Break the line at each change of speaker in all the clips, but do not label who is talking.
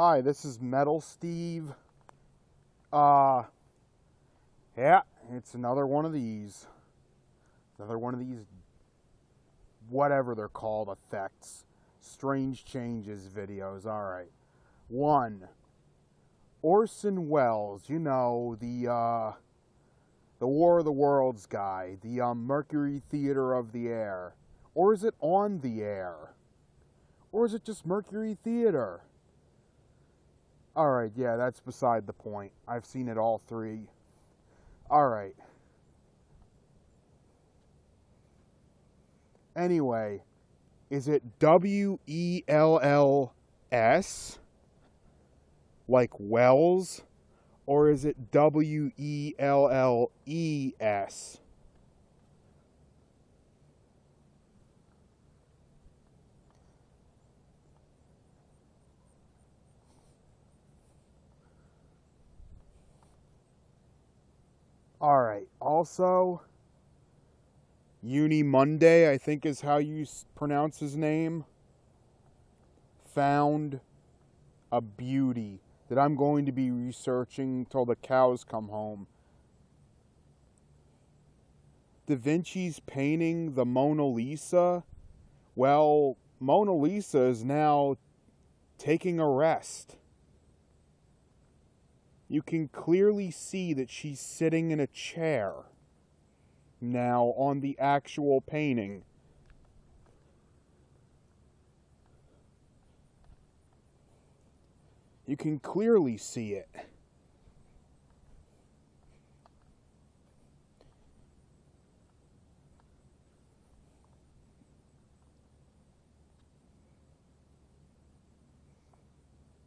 Hi, this is Metal Steve. Yeah, it's another one of these. Whatever they're called, effects. Strange changes videos. Alright. 1. Orson Welles, you know, the War of the Worlds guy, the Mercury Theater of the Air. Or is it on the air? Or is it just Mercury Theater? Alright, yeah, that's beside the point. I've seen it all three. Alright. Anyway, is it W-E-L-L-S? Like Wells? Or is it W-E-L-L-E-S? Alright, also, Uni Monday, I think is how you pronounce his name, found a beauty that I'm going to be researching till the cows come home. Da Vinci's painting the Mona Lisa. Well, Mona Lisa is now taking a rest. You can clearly see that she's sitting in a chair now on the actual painting. You can clearly see it.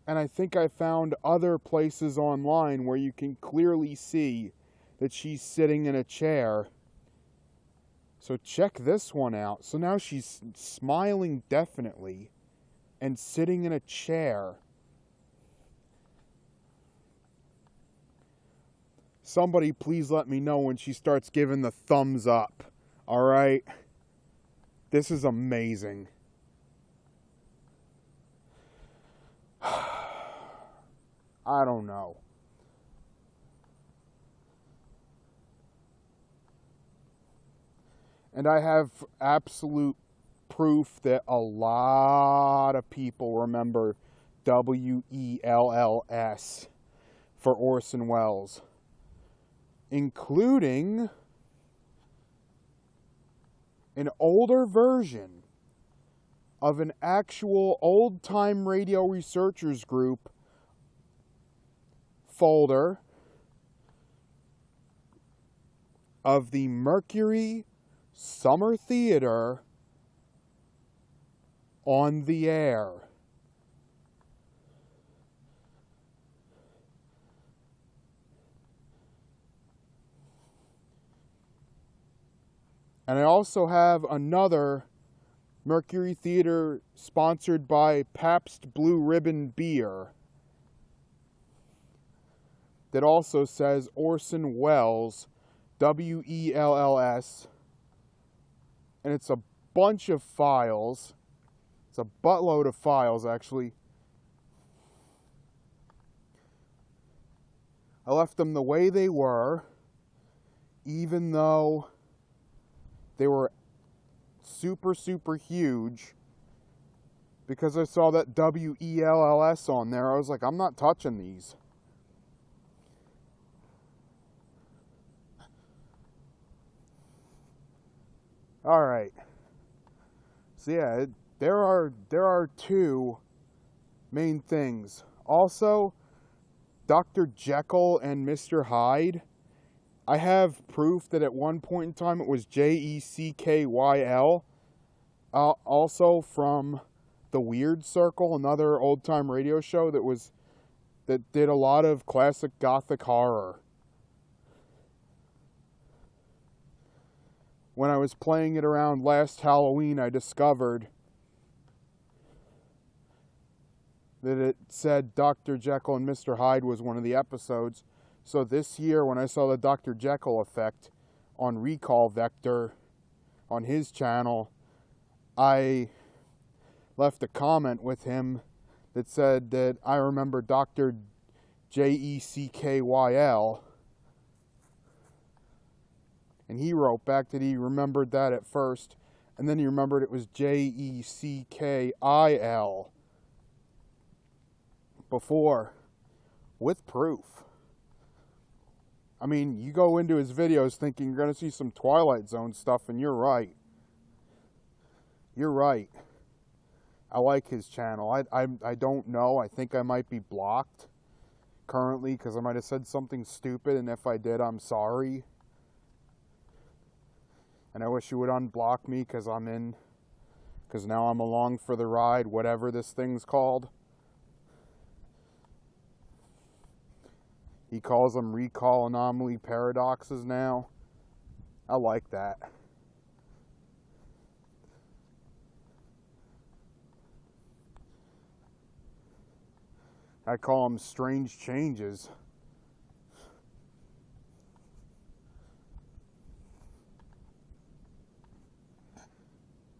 And I think I found other places online where you can clearly see that she's sitting in a chair. So check this one out. So now she's smiling definitely and sitting in a chair. Somebody please let me know when she starts giving the thumbs up. Alright? This is amazing. I don't know. And I have absolute proof that a lot of people remember W-E-L-L-S for Orson Welles, including an older version of an actual old-time radio researchers group folder of the Mercury Summer Theater on the air. And I also have another Mercury Theater sponsored by Pabst Blue Ribbon Beer that also says Orson Welles, W-E-L-L-S, and it's a bunch of files. It's a buttload of files, actually. I left them the way they were, even though they were super, super huge, because I saw that W-E-L-L-S on there. I was like, I'm not touching these. All right. So yeah, there are two main things. Also, Dr. Jekyll and Mr. Hyde. I have proof that at one point in time it was J-E-C-K-Y-L. Also from The Weird Circle, another old-time radio show that did a lot of classic gothic horror. When I was playing it around last Halloween, I discovered that it said Dr. Jekyll and Mr. Hyde was one of the episodes. So this year, when I saw the Dr. Jekyll effect on Recall Vector on his channel, I left a comment with him that said that I remember Dr. Jeckyl, and he wrote back that he remembered that at first, and then he remembered it was Jekyll before, with proof. I mean, you go into his videos thinking you're going to see some Twilight Zone stuff, and you're right. You're right. I like his channel. I don't know. I think I might be blocked currently because I might have said something stupid, and if I did, I'm sorry. And I wish you would unblock me because now I'm along for the ride, whatever this thing's called. He calls them recall anomaly paradoxes now. I like that. I call them strange changes.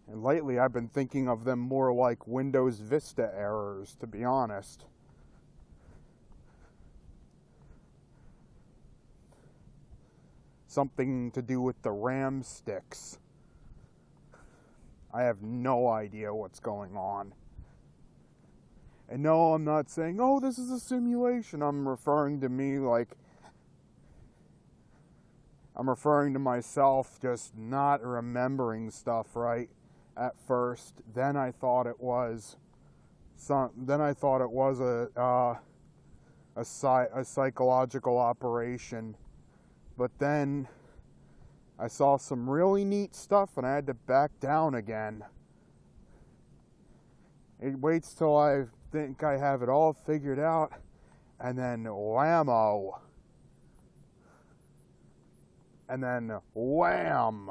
And lately I've been thinking of them more like Windows Vista errors, to be honest. Something to do with the RAM sticks. I have no idea what's going on. And no, I'm not saying, oh, this is a simulation. I'm referring to myself just not remembering stuff right at first. Then I thought it was a psychological operation. But then I saw some really neat stuff and I had to back down again. It waits till I think I have it all figured out, and then whammo. And then wham.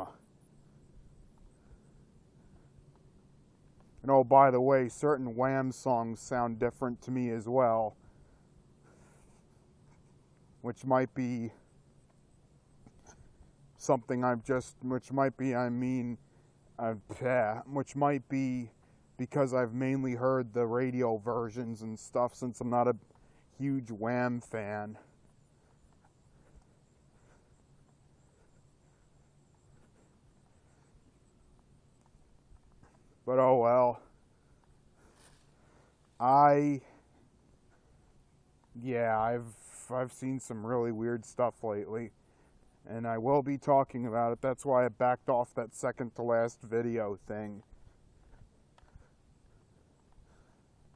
And oh, by the way, certain Wham songs sound different to me as well. Which might be something which might be because I've mainly heard the radio versions and stuff since I'm not a huge Wham fan. But oh well. I've seen some really weird stuff lately. And I will be talking about it. That's why I backed off that second to last video thing.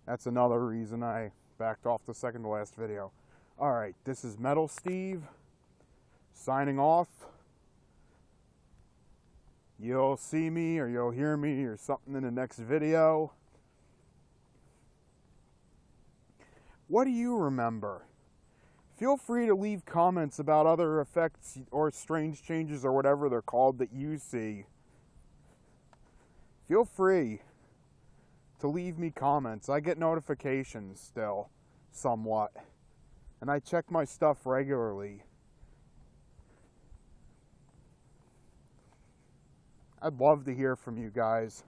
That's another reason I backed off the second to last video. Alright, this is Metal Steve, signing off. You'll see me or you'll hear me or something in the next video. What do you remember? Feel free to leave comments about other effects or strange changes or whatever they're called that you see. Feel free to leave me comments. I get notifications still, somewhat. And I check my stuff regularly. I'd love to hear from you guys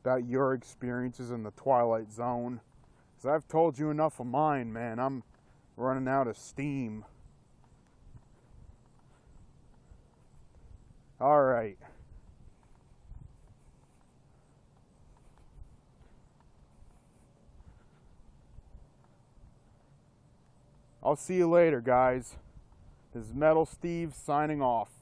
about your experiences in the Twilight Zone. Because I've told you enough of mine, man. I'm running out of steam. Alright. I'll see you later, guys. This is Metal Steve signing off.